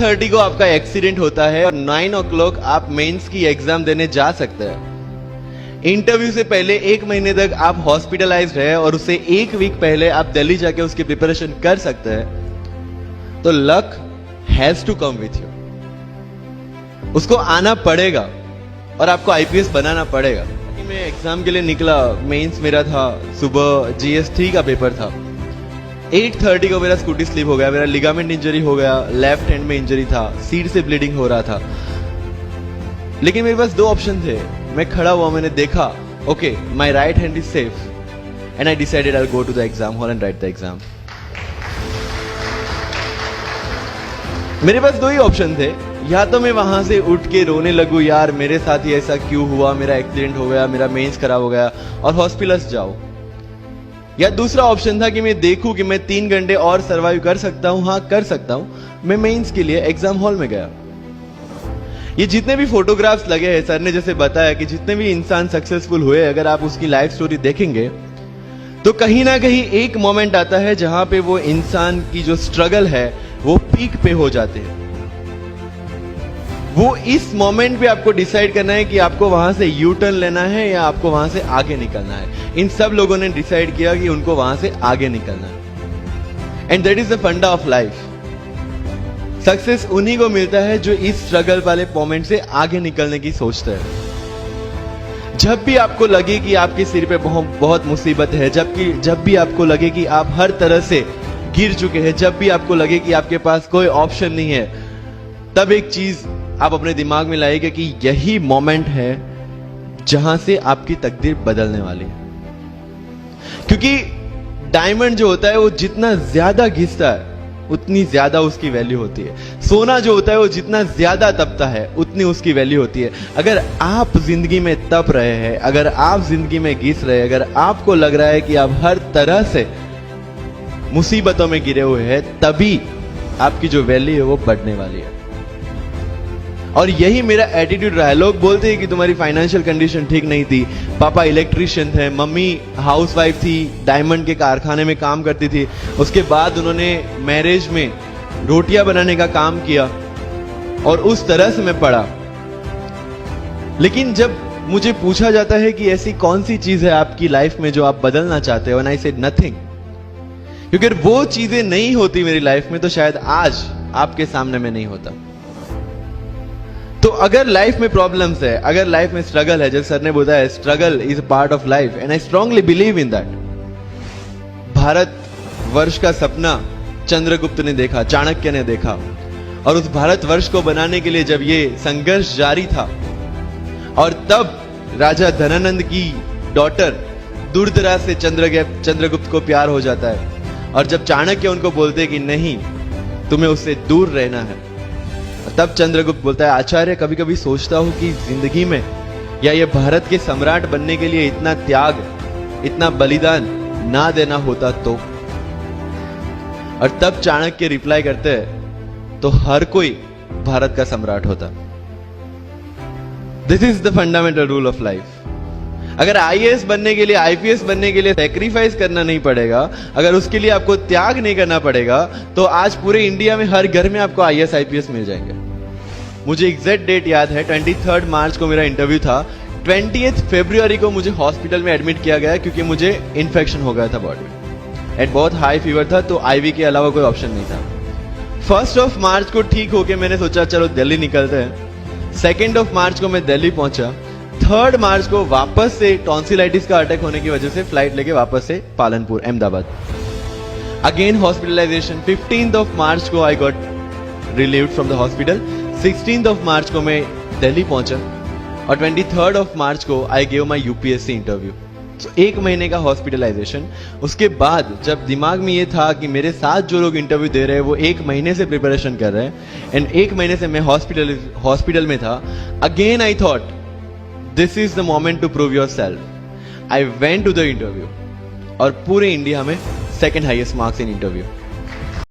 8:30 को आपका एक्सीडेंट होता है और 9 o'clock आप मेंस की एग्जाम देने जा सकते हैं। इंटरव्यू से पहले 1 महीने तक आप हॉस्पिटलाइज्ड है और उससे 1 वीक पहले आप दिल्ली जाके उसकी प्रिपरेशन कर सकते हैं। तो luck has to come with you, उसको आना पड़ेगा और आपको आईपीएस बनाना पड़ेगा। मैं एग्जाम के लिए निकला, मेंस मेरा था सुबह, GS3 का पेपर था। 8:30 को मेरा स्कूटी स्लिप हो गया, मेरा लिगामेंट इंजरी हो गया, लेफ्ट हैंड में इंजरी था, सीट से ब्लीडिंग हो रहा था। लेकिन मेरे पास 2 ऑप्शन थे। मैं खड़ा हुआ, मैंने देखा okay my right hand is safe and I decided I will go to the exam hall and write the exam. मेरे पास 2 ही ऑप्शन थे, या तो मैं वहां से उठ के रोने लगूं, यार मेरे साथ ही ऐसा क्यों हुआ, मेरा एक्सीडेंट हो गया, मेरा मेंस खराब हो गया और हॉस्पिटल जाओ, या दूसरा ऑप्शन था कि मैं देखूं कि मैं 3 घंटे और सरवाइव कर सकता हूं। हाँ कर सकता हूं। मैं मेंस के लिए एग्जाम हॉल में गया। ये जितने भी फोटोग्राफ्स लगे हैं, सर ने जैसे बताया कि जितने भी इंसान सक्सेसफुल हुए, अगर आप उसकी लाइफ स्टोरी देखेंगे तो कहीं ना कहीं एक मोमेंट आता है जहां पे वो इंसान की जो स्ट्रगल है वो पीक पे हो जाते हैं। वो इस मोमेंट पे आपको डिसाइड करना है कि आपको वहां से यू टर्न लेना है या आपको वहां से आगे निकलना है। इन सब लोगों ने डिसाइड किया कि उनको वहां से आगे निकलना है। एंड दैट इज द फंडा ऑफ लाइफ। सक्सेस उन्हीं को मिलता है जो इस स्ट्रगल वाले मोमेंट से आगे निकलने की सोचते हैं। जब भी आपको लगे कि आपके सिर पे बहुत मुसीबत है, जब भी आपको लगे कि आप हर तरह से गिर चुके हैं, जब भी आपको लगे कि आपके पास कोई ऑप्शन नहीं है, तब एक चीज आप अपने दिमाग में लाइएगा कि यही मोमेंट है जहां से आपकी तकदीर बदलने वाली है। क्योंकि डायमंड जो होता है वो जितना ज्यादा घिसता है उतनी ज्यादा उसकी वैल्यू होती है। सोना जो होता है वो जितना ज्यादा तपता है उतनी उसकी वैल्यू होती है। अगर आप जिंदगी में तप रहे हैं, अगर आप जिंदगी में घिस रहे हैं, अगर आपको लग रहा है कि आप हर तरह से मुसीबतों में गिरे हुए हैं, तभी आपकी जो वैल्यू है वो बढ़ने वाली है। और यही मेरा एटीट्यूड रहा है। लोग बोलते हैं कि तुम्हारी फाइनेंशियल कंडीशन ठीक नहीं थी, पापा इलेक्ट्रिशियन थे, मम्मी हाउसवाइफ थी, डायमंड के कारखाने में काम करती थी, उसके बाद उन्होंने मैरिज में रोटियां बनाने का काम किया और उस तरह से मैं पढ़ा। लेकिन जब मुझे पूछा जाता है कि ऐसी कौन सी चीज है आपकी लाइफ में जो आप बदलना चाहते हो, एंड आई सेड नथिंग। क्योंकि अगर वो चीजें नहीं होती मेरी लाइफ में तो शायद आज आपके सामने में नहीं होता। तो अगर लाइफ में प्रॉब्लम्स है, अगर लाइफ में स्ट्रगल है, जैसे सर ने बताया struggle is a part of life and I strongly believe in that. Bharat वर्ष का सपना चंद्रगुप्त ने देखा, चाणक्य ने देखा, और उस भारत वर्ष को बनाने के लिए जब ये संघर्ष जारी था और तब राजा धनानंद की डॉटर दुर्धरा से चंद्रगुप्त को प्यार हो जाता है, और जब चाणक्य उनको बोलते कि नहीं तुम्हें उससे दूर रहना है, तब चंद्रगुप्त बोलता है आचार्य कभी कभी सोचता हूं कि जिंदगी में या ये भारत के सम्राट बनने के लिए इतना त्याग, इतना बलिदान ना देना होता तो। और तब चाणक्य रिप्लाई करते हैं तो हर कोई भारत का सम्राट होता। This is the fundamental rule of life. अगर आईएएस बनने के लिए, आईपीएस बनने के लिए सैक्रिफाइस करना नहीं पड़ेगा, अगर उसके लिए आपको त्याग नहीं करना पड़ेगा, तो आज पूरे इंडिया में हर घर में आपको आईएएस आईपीएस मिल जाएंगे। मुझे एग्जैक्ट डेट याद है, 23 मार्च को मेरा इंटरव्यू था। 20 फरवरी को मुझे हॉस्पिटल में एडमिट किया गया क्योंकि मुझे इन्फेक्शन हो गया था बॉडी में एंड बहुत हाई फीवर था, तो आईवी के अलावा कोई ऑप्शन नहीं था। 1 मार्च को ठीक होके मैंने सोचा चलो दिल्ली निकलते हैं। 2 मार्च को मैं दिल्ली पहुंचा। 3 मार्च को वापस से टॉन्सिलाइटिस का अटैक होने की वजह से फ्लाइट लेके वापस से पालनपुर, अहमदाबाद, अगेन हॉस्पिटलाइजेशन। 15 मार्च को I got relieved from the hospital. 16 मार्च को मैं दिल्ली पहुंचा और 23 मार्च को I gave my UPSC interview. तो 1 महीने का हॉस्पिटलाइजेशन। उसके बाद जब दिमाग में ये था कि मेरे साथ जो लोग इंटरव्यू दे रहे हैं वो 1 महीने से प्रिपरेशन कर रहे हैं एंड 1 महीने से मैं हॉस्पिटल में था, again I thought this is the moment to prove yourself. I went to the interview और पूरे इंडिया में 2nd highest marks in interview.